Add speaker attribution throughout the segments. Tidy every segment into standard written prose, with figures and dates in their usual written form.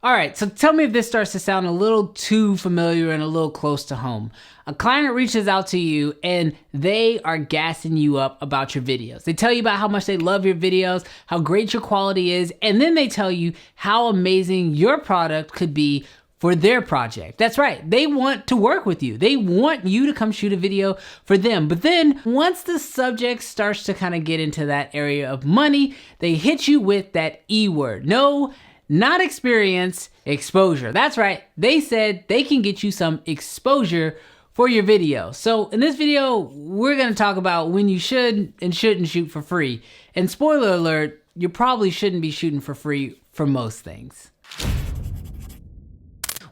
Speaker 1: All right, so tell me if this starts to sound a little too familiar and a little close to home. A client reaches out to you and they are gassing you up about your videos. They tell you about how much they love your videos, how great your quality is, and then they tell you how amazing your product could be for their project. That's right, they want to work with you. They want you to come shoot a video for them. But then once the subject starts to kind of get into that area of money, they hit you with that E word. No, not experience, exposure. That's right. They said they can get you some exposure for your video. So in this video, we're going to talk about when you should and shouldn't shoot for free. And spoiler alert, you probably shouldn't be shooting for free for most things.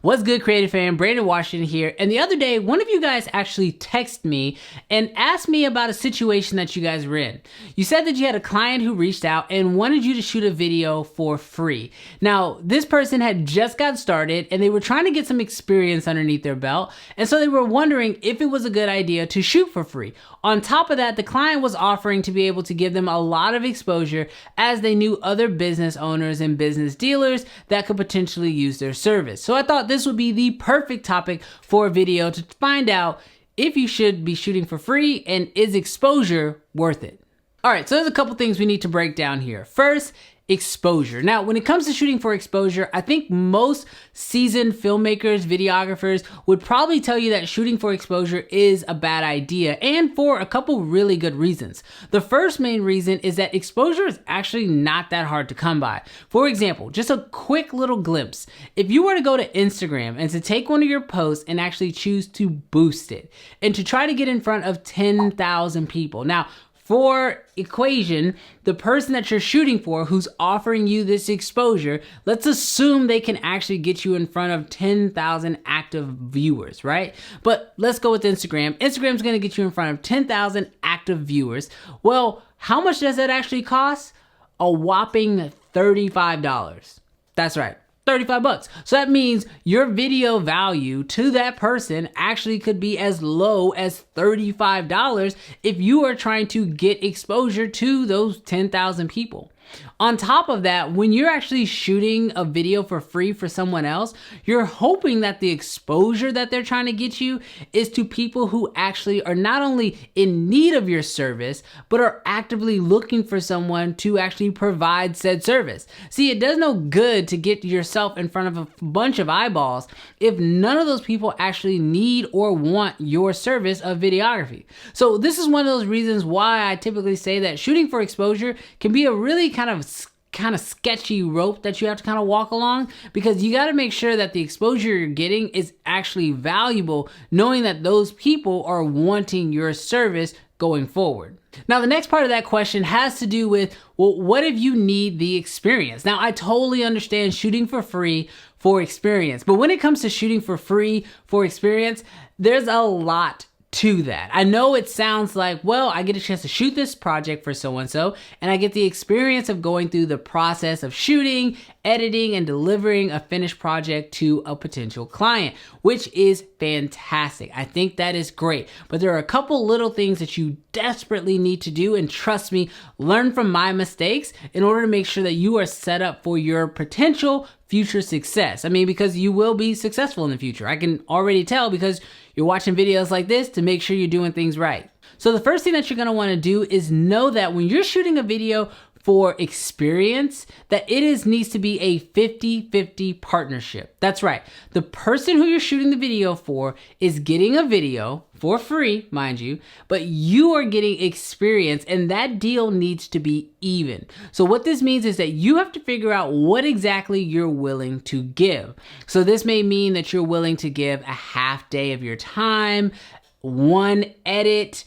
Speaker 1: What's good, creative fan? Brandon Washington here. And the other day, one of you guys actually texted me and asked me about a situation that you guys were in. You said that you had a client who reached out and wanted you to shoot a video for free. Now, this person had just got started and they were trying to get some experience underneath their belt. And so they were wondering if it was a good idea to shoot for free. On top of that, the client was offering to be able to give them a lot of exposure as they knew other business owners and business dealers that could potentially use their service. So I thought this would be the perfect topic for a video to find out if you should be shooting for free and is exposure worth it. All right, so there's a couple things we need to break down here. First, exposure. Now, when it comes to shooting for exposure, I think most seasoned filmmakers, videographers would probably tell you that shooting for exposure is a bad idea, and for a couple really good reasons. The first main reason is that exposure is actually not that hard to come by. For example, just a quick little glimpse. If you were to go to Instagram and to take one of your posts and actually choose to boost it and to try to get in front of 10,000 people. Now, for equation, the person that you're shooting for who's offering you this exposure, let's assume they can actually get you in front of 10,000 active viewers, right? But let's go with Instagram. Instagram's gonna get you in front of 10,000 active viewers. Well, how much does that actually cost? A whopping $35. That's right. 35 bucks. So that means your video value to that person actually could be as low as $35 if you are trying to get exposure to those 10,000 people. On top of that, when you're actually shooting a video for free for someone else, you're hoping that the exposure that they're trying to get you is to people who actually are not only in need of your service, but are actively looking for someone to actually provide said service. See, it does no good to get yourself in front of a bunch of eyeballs if none of those people actually need or want your service of videography. So this is one of those reasons why I typically say that shooting for exposure can be a really kind of sketchy rope that you have to kind of walk along, because you got to make sure that the exposure you're getting is actually valuable, knowing that those people are wanting your service going forward. Now, the next part of that question has to do with, well, what if you need the experience? Now, I totally understand shooting for free for experience, but when it comes to shooting for free for experience, there's a lot to that. I know it sounds like, well, I get a chance to shoot this project for so-and-so, and I get the experience of going through the process of shooting, editing, and delivering a finished project to a potential client, which is fantastic. I think that is great. But there are a couple little things that you desperately need to do, and trust me, learn from my mistakes in order to make sure that you are set up for your potential future success. I mean, because you will be successful in the future. I can already tell because you're watching videos like this to make sure you're doing things right. So the first thing that you're gonna wanna do is know that when you're shooting a video for experience, that needs to be a 50-50 partnership. That's right. The person who you're shooting the video for is getting a video for free, mind you, but you are getting experience, and that deal needs to be even. So what this means is that you have to figure out what exactly you're willing to give. So this may mean that you're willing to give a half day of your time, one edit,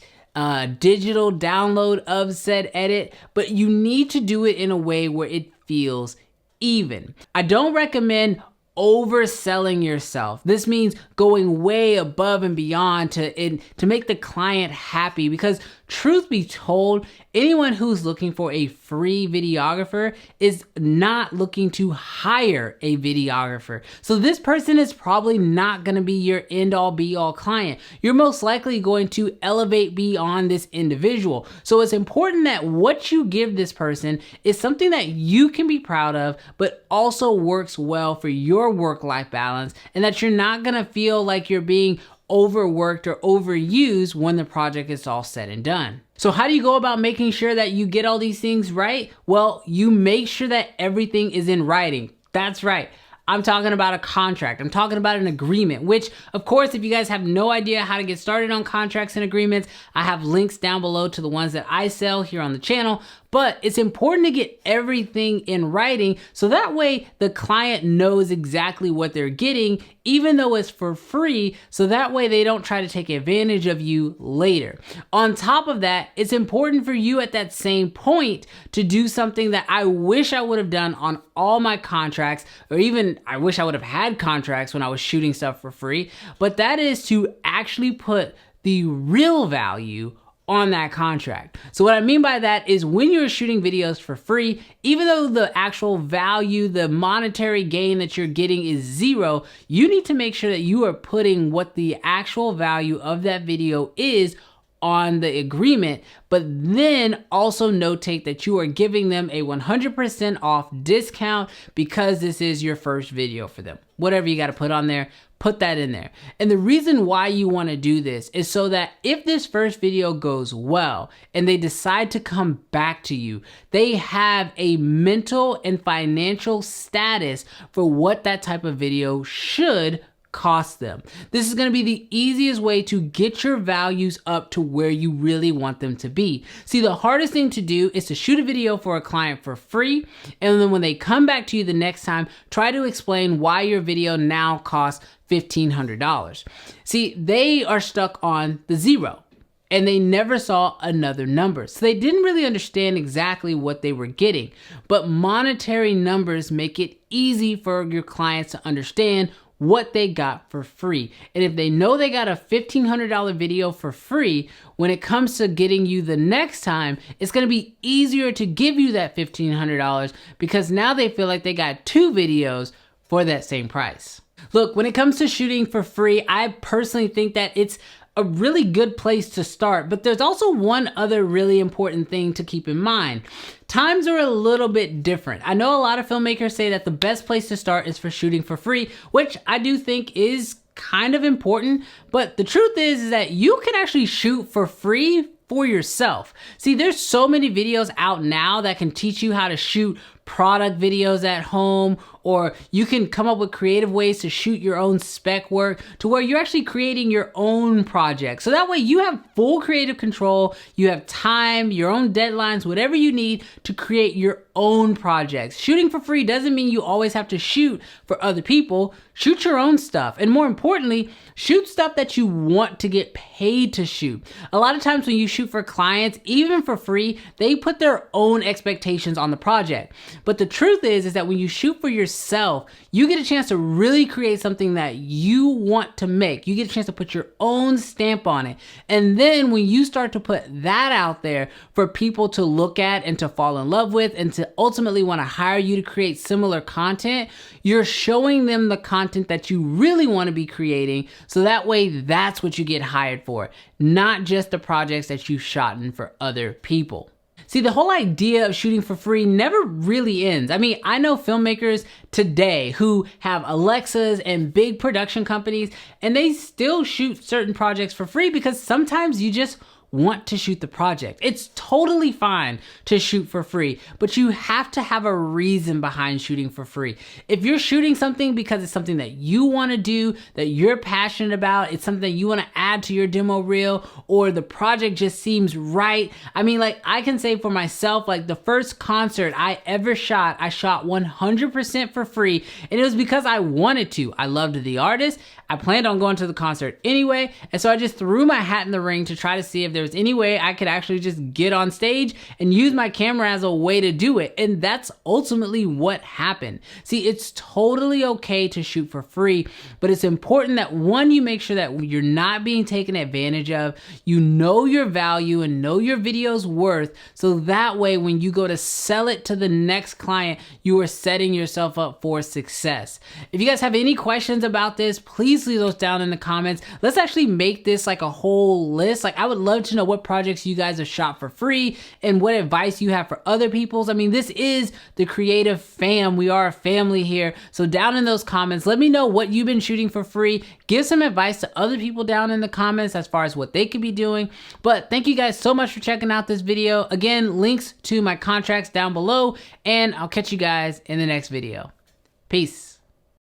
Speaker 1: digital download of said edit, but you need to do it in a way where it feels even. I don't recommend overselling yourself. This means going way above and beyond to make the client happy, because truth be told, anyone who's looking for a free videographer is not looking to hire a videographer. So this person is probably not going to be your end all be all client. You're most likely going to elevate beyond this individual. So it's important that what you give this person is something that you can be proud of, but also works well for your work-life balance, and that you're not going to feel like you're being overworked or overused when the project is all said and done. So how do you go about making sure that you get all these things right? Well, you make sure that everything is in writing. That's right. I'm talking about a contract. I'm talking about an agreement, which of course, if you guys have no idea how to get started on contracts and agreements, I have links down below to the ones that I sell here on the channel. But it's important to get everything in writing so that way the client knows exactly what they're getting, even though it's for free, so that way they don't try to take advantage of you later. On top of that, it's important for you at that same point to do something that I wish I would have done on all my contracts, or even I wish I would have had contracts when I was shooting stuff for free, but that is to actually put the real value on that contract. So what I mean by that is when you're shooting videos for free, even though the actual value, the monetary gain that you're getting is zero, you need to make sure that you are putting what the actual value of that video is on the agreement, but then also notate that you are giving them a 100% off discount because this is your first video for them. Whatever you got to put on there, put that in there. And the reason why you want to do this is so that if this first video goes well and they decide to come back to you, they have a mental and financial status for what that type of video should cost them. This is going to be the easiest way to get your values up to where you really want them to be. See, the hardest thing to do is to shoot a video for a client for free, and then when they come back to you the next time, try to explain why your video now costs $1,500. See, they are stuck on the zero, and they never saw another number. So they didn't really understand exactly what they were getting, but monetary numbers make it easy for your clients to understand what they got for free. And if they know they got a $1,500 video for free, when it comes to getting you the next time, it's gonna be easier to give you that $1,500 because now they feel like they got two videos for that same price. Look, when it comes to shooting for free, I personally think that it's a really good place to start, but there's also one other really important thing to keep in mind. Times are a little bit different. I know a lot of filmmakers say that the best place to start is for shooting for free, which I do think is kind of important, but the truth is that you can actually shoot for free for yourself. See, there's so many videos out now that can teach you how to shoot product videos at home, or you can come up with creative ways to shoot your own spec work to where you're actually creating your own project. So that way you have full creative control, you have time, your own deadlines, whatever you need to create your own projects. Shooting for free doesn't mean you always have to shoot for other people. Shoot your own stuff. And more importantly, shoot stuff that you want to get paid to shoot. A lot of times when you shoot for clients, even for free, they put their own expectations on the project. But the truth is that when you shoot for yourself, you get a chance to really create something that you want to make. You get a chance to put your own stamp on it. And then when you start to put that out there for people to look at and to fall in love with and to ultimately want to hire you to create similar content, you're showing them the content that you really want to be creating. So that way, that's what you get hired for, not just the projects that you've shot in for other people. See, the whole idea of shooting for free never really ends. I mean, I know filmmakers today who have Alexas and big production companies, and they still shoot certain projects for free because sometimes you just want to shoot the project. It's totally fine to shoot for free, but you have to have a reason behind shooting for free. If you're shooting something because it's something that you want to do, that you're passionate about, it's something that you want to add to your demo reel, or the project just seems right. I mean, like, I can say for myself, like the first concert I ever shot, I shot 100% for free, and it was because I wanted to. I loved the artist. I planned on going to the concert anyway, and so I just threw my hat in the ring to try to see if there was any way I could actually just get on stage and use my camera as a way to do it. And that's ultimately what happened. See, it's totally okay to shoot for free, but it's important that one, you make sure that you're not being taken advantage of, you know your value and know your video's worth, so that way when you go to sell it to the next client, you are setting yourself up for success. If you guys have any questions about this, please leave those down in the comments. Let's actually make this like a whole list. Like, I would love to know what projects you guys have shot for free and what advice you have for other people's. I mean, this is the creative fam. We are a family here. So down in those comments, let me know what you've been shooting for free. Give some advice to other people down in the comments as far as what they could be doing. But thank you guys so much for checking out this video. Again, links to my contracts down below, and I'll catch you guys in the next video. Peace.